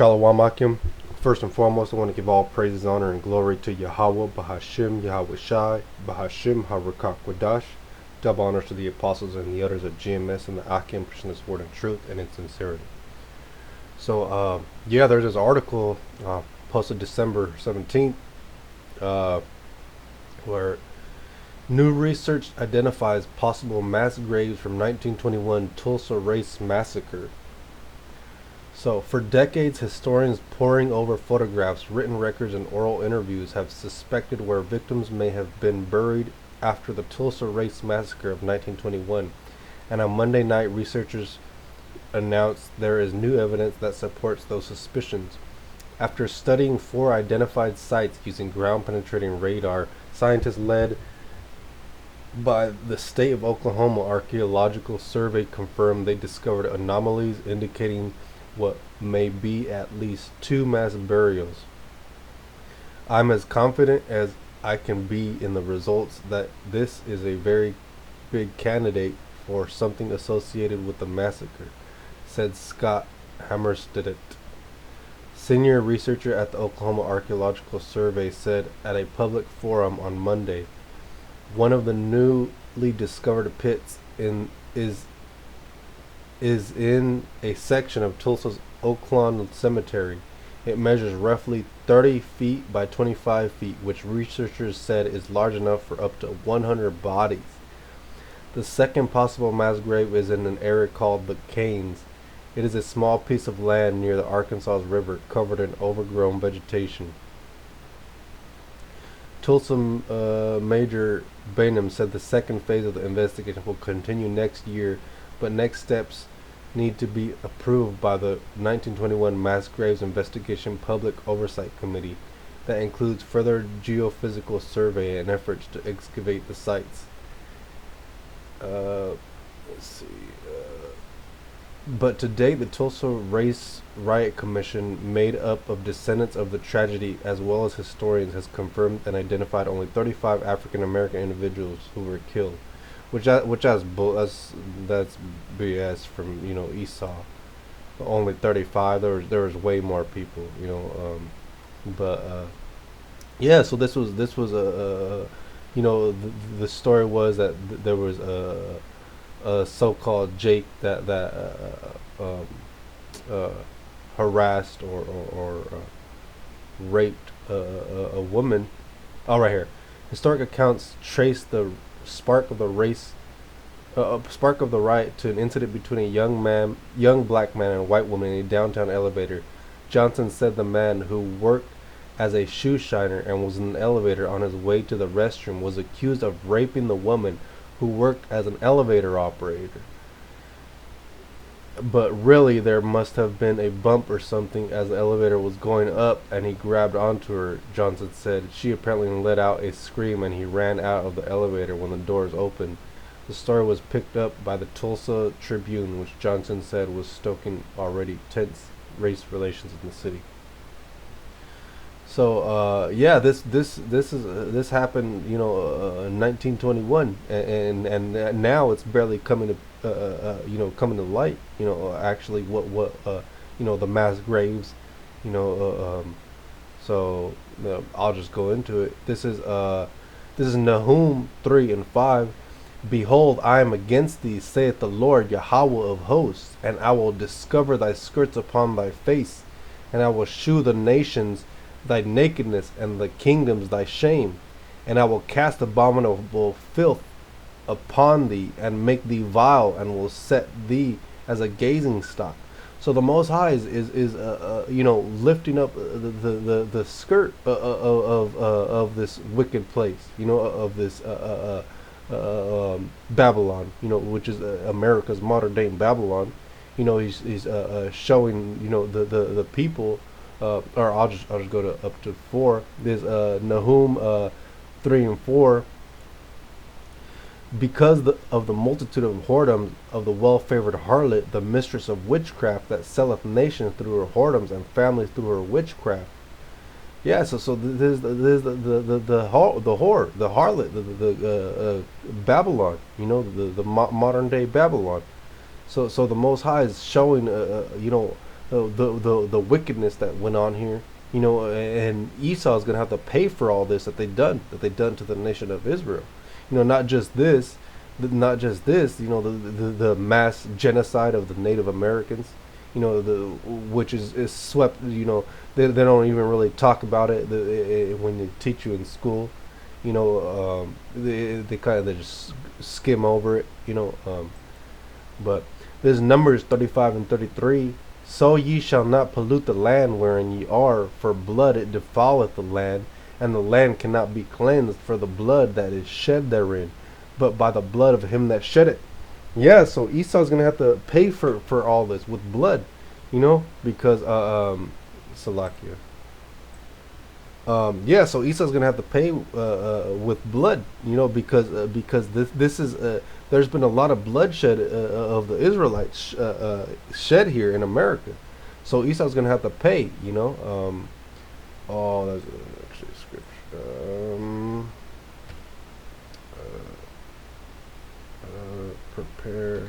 Shalom. First and foremost, I want to give all praises, honor, and glory to YAHAWAH, Bahasham, YAHAWASHI, Bahasham, Qadash. Double honors to the apostles and the others of GMS and the Akim pushing this word in truth and in sincerity. So, there's this article posted December 17th where new research identifies possible mass graves from 1921 Tulsa race massacre. So, for decades, historians poring over photographs, written records, and oral interviews have suspected where victims may have been buried after the Tulsa race massacre of 1921. And on Monday night, researchers announced there is new evidence that supports those suspicions. After studying 4 identified sites using ground-penetrating radar, scientists led by the State of Oklahoma Archaeological Survey confirmed they discovered anomalies indicating what may be at least 2 mass burials. I'm as confident as I can be in the results that this is a very big candidate for something associated with the massacre, said Scott Hammerstedt, senior researcher at the Oklahoma Archaeological Survey, said at a public forum on Monday. One of the newly discovered pits is in a section of Tulsa's Oaklawn Cemetery. It measures roughly 30 feet by 25 feet, which researchers said is large enough for up to 100 bodies. The second possible mass grave is in an area called the Canes. It is a small piece of land near the Arkansas River covered in overgrown vegetation. Tulsa Major Bainham said the second phase of the investigation will continue next year, but next steps need to be approved by the 1921 Mass Graves Investigation Public Oversight Committee. That includes further geophysical survey and efforts to excavate the sites. But to date, the Tulsa Race Riot Commission, made up of descendants of the tragedy as well as historians, has confirmed and identified only 35 African American individuals who were killed, that's BS from Esau. Only 35. There was way more people, So this was the story was that there was a so-called Jake that harassed or raped a woman. Right here. Historic accounts trace the spark of the riot to an incident between a young black man and a white woman in a downtown elevator. Johnson said the man, who worked as a shoe shiner and was in an elevator on his way to the restroom, was accused of raping the woman who worked as an elevator operator. But really, there must have been a bump or something as the elevator was going up and he grabbed onto her, Johnson said. She apparently let out a scream and he ran out of the elevator when the doors opened. The story was picked up by the Tulsa Tribune, which Johnson said was stoking already tense race relations in the city. So this happened, in 1921, and now it's barely coming to light. Actually, what the mass graves, So I'll just go into it. This is Nahum 3:5. Behold, I am against thee, saith the Lord YAHAWAH of hosts, and I will discover thy skirts upon thy face, and I will shew the nations thy nakedness, and the kingdoms thy shame, and I will cast abominable filth upon thee, and make thee vile, and will set thee as a gazing stock. So the Most High is lifting up the skirt of this wicked place, of this Babylon, which is America's modern day Babylon. He's showing the people. Or I'll just go to up to 4. There's Nahum 3:4. Because of the multitude of whoredoms of the well-favored harlot, the mistress of witchcraft, that selleth nations through her whoredoms and families through her witchcraft. Yeah, so this is the harlot, the Babylon, the modern day Babylon. So the Most High is showing the wickedness that went on here. And Esau is going to have to pay for all this that they done to the nation of Israel. Not just this, the mass genocide of the Native Americans, which is swept, they don't even really talk about it, when they teach you in school. They kind of just skim over it. But there's Numbers 35 and 33. So ye shall not pollute the land wherein ye are, for blood it defileth the land, and the land cannot be cleansed for the blood that is shed therein, but by the blood of him that shed it. Yeah, so Esau's gonna have to pay for all this with blood, because Salakia. Yeah, so Esau's gonna have to pay with blood, because this is there's been a lot of bloodshed of the Israelites shed here in America, so Esau's gonna have to pay, Oh, that's actually scripture. Prepare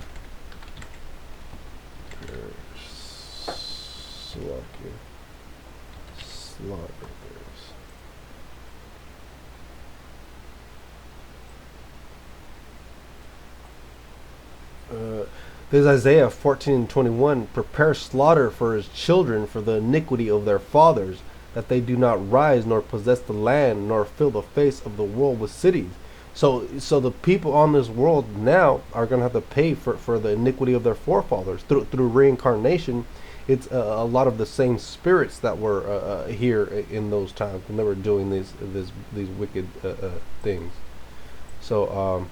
slaughters. There's Isaiah 14 and 21. Prepare slaughter for his children for the iniquity of their fathers, that they do not rise nor possess the land, nor fill the face of the world with cities. So the people on this world now are going to have to pay for the iniquity of their forefathers through reincarnation. It's a lot of the same spirits that were here in those times when they were doing these wicked things. So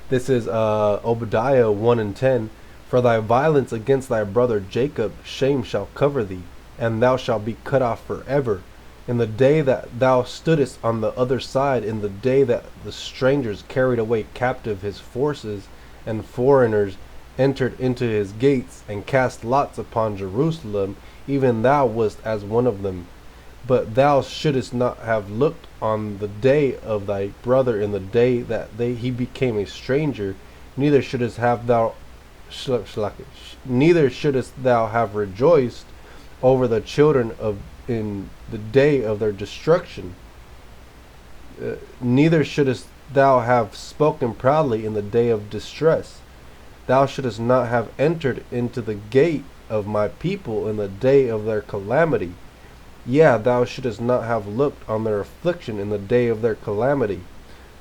this is Obadiah 1 and 10. For thy violence against thy brother Jacob, shame shall cover thee, and thou shalt be cut off forever. In the day that thou stoodest on the other side, in the day that the strangers carried away captive his forces, and foreigners entered into his gates, and cast lots upon Jerusalem, even thou wast as one of them. But thou shouldest not have looked on the day of thy brother, in the day that he became a stranger, neither shouldest thou have rejoiced over the children of in the day of their destruction. Neither shouldest thou have spoken proudly in the day of distress. Thou shouldest not have entered into the gate of my people in the day of their calamity. Yeah, thou shouldest not have looked on their affliction in the day of their calamity,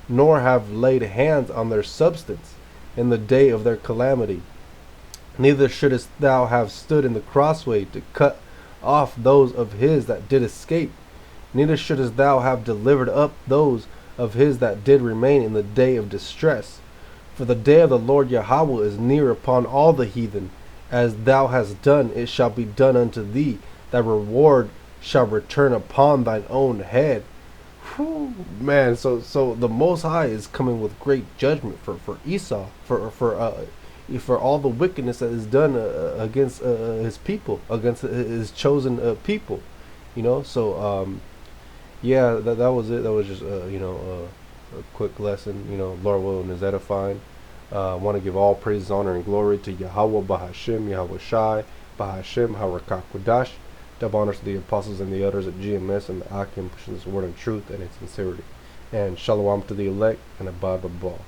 nor have laid hands on their substance in the day of their calamity. Neither shouldest thou have stood in the crossway to cut off those of his that did escape. Neither shouldest thou have delivered up those of his that did remain in the day of distress. For the day of the Lord Yahawah is near upon all the heathen. As thou hast done, it shall be done unto thee. Thy reward shall return upon thine own head. Whew, man, so the Most High is coming with great judgment for Esau, for all the wickedness that is done against his people, against his chosen people. Yeah, that was it. That was just a quick lesson. Lord willing is edifying. I want to give all praise, honor, and glory to Yahawah, Bahasham, YAHAWASHI, Bahasham, Harakah, Qadash. Double honors to the apostles and the others at GMS and the Akim pushing this word in truth and in sincerity. And shalom to the elect and above the ball.